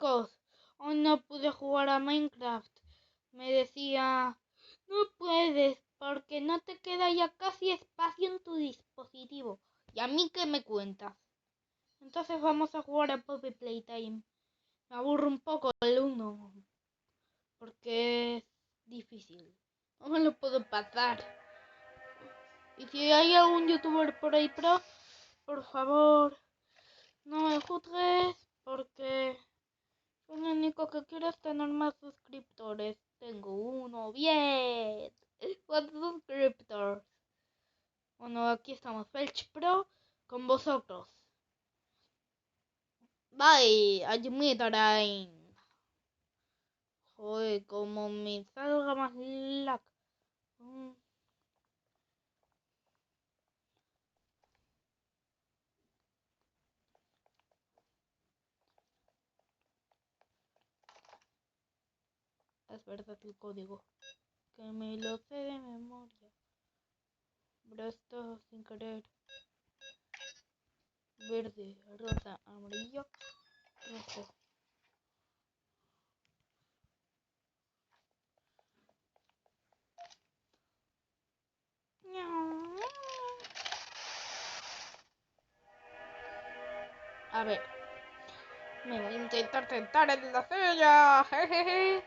chicos, hoy no pude jugar a Minecraft. Me decía, no puedes porque no te queda ya casi espacio en tu dispositivo. ¿Y a mí qué me cuentas? Entonces vamos a jugar a Poppy Playtime. Me aburro un poco el 1 porque es difícil. No me lo puedo pasar. Y si hay algún youtuber por ahí pro, por favor, no me juzgues porque lo único que quiero es tener más suscriptores. Tengo uno, bien. ¿Cuántos suscriptores? Bueno, aquí estamos, Felch Pro, con vosotros. Bye, admitarin. Joder, como me salga más lag. Es verdad el código. Que me lo sé de memoria. Pero esto sin querer. Verde, rosa, amarillo, rojo. A ver. Me voy a intentar sentar en la silla. Jejeje.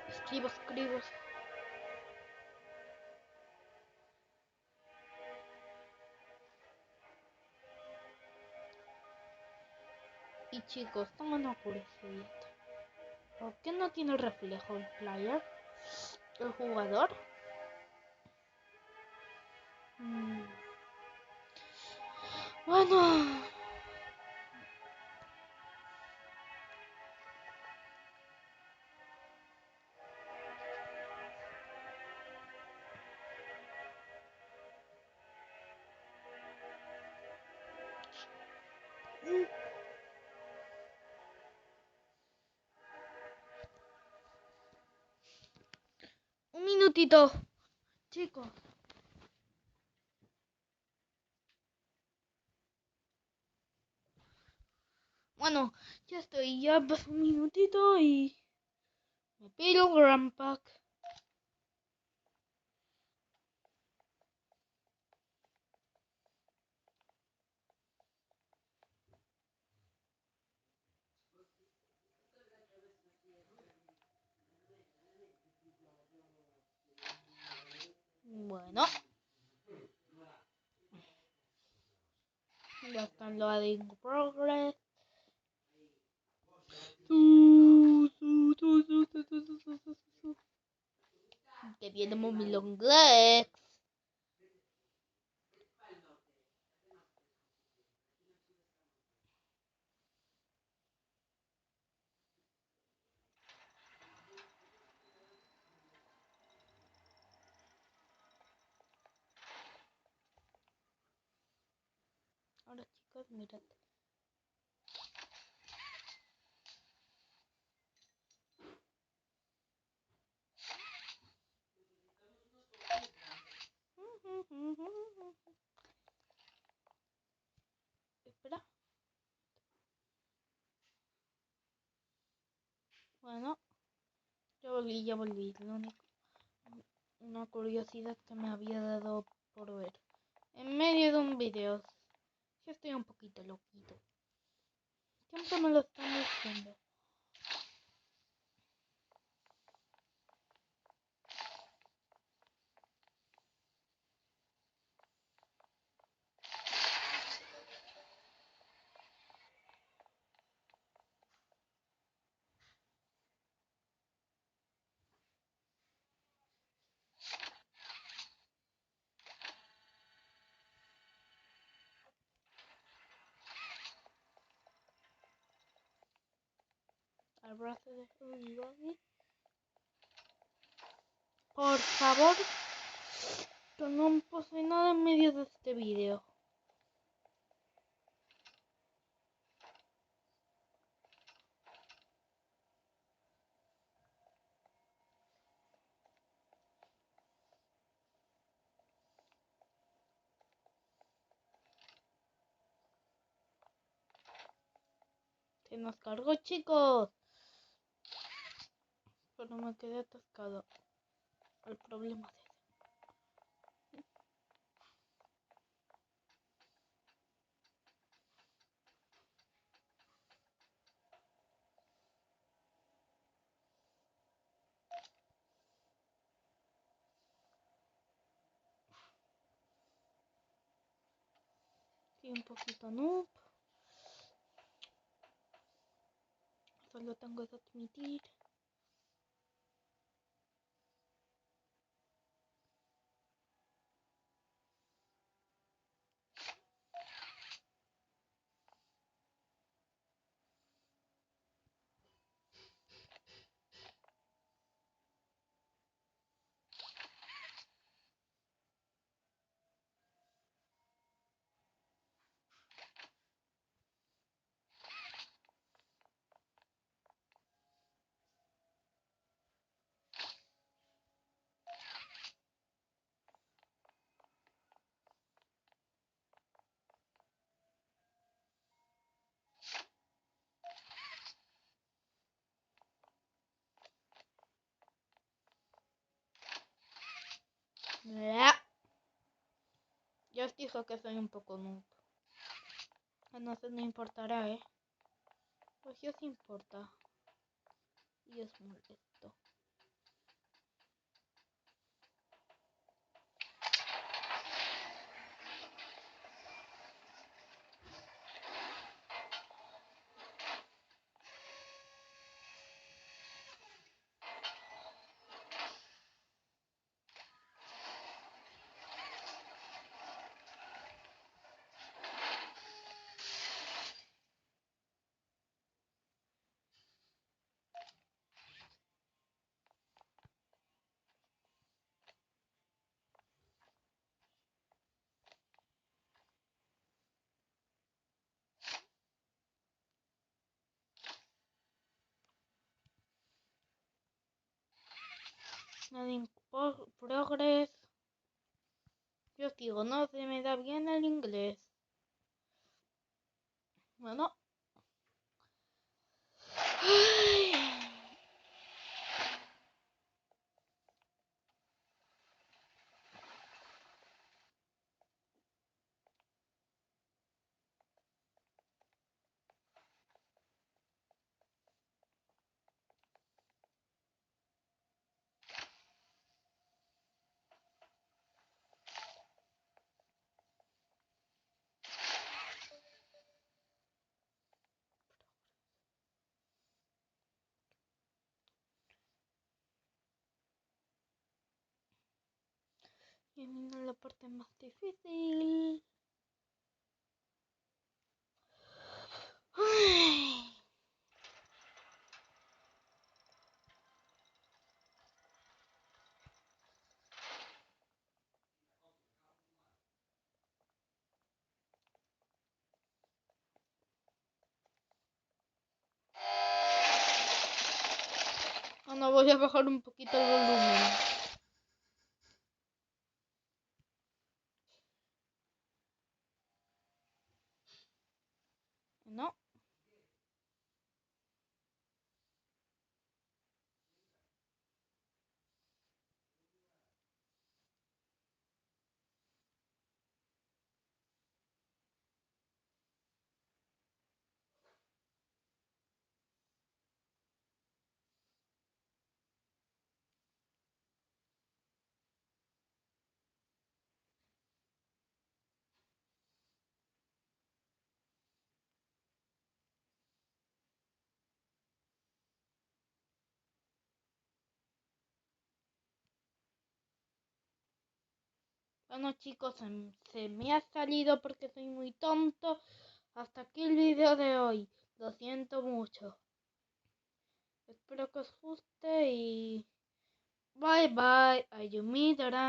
Escribo. Y chicos, tengo una curiosidad. ¿Por qué no tiene reflejo el player? ¿El jugador? Bueno. Un minutito, chicos. Bueno, ya estoy, ya pasó un minutito y me pido un Grand Pack. Bueno, ya está en loading progress. Que viene muy long legs. Ahora chicos, mirad. Espera. Bueno, ya volví. Una curiosidad que me había dado por ver. En medio de un video. Yo estoy un poquito loquito. Siempre me lo están diciendo. Abrazo de Huggy. Por favor, que no pase nada en medio de este vídeo. Se nos cargó, chicos. Pero me quedé atascado. El problema es ese. Sí, un poquito noob. Solo tengo que admitir. Ya os dijo que soy un poco noob. No sé, no importará, Pues sí os importa. Y os molesto. Progress. Yo os digo, no se me da bien el inglés. Bueno. Ay. Y viene la parte más difícil. Ay. Ahora voy a bajar un poquito el volumen. No. Bueno, chicos, se me ha salido porque soy muy tonto. Hasta aquí el video de hoy. Lo siento mucho. Espero que os guste y bye bye. Ayumi Dara.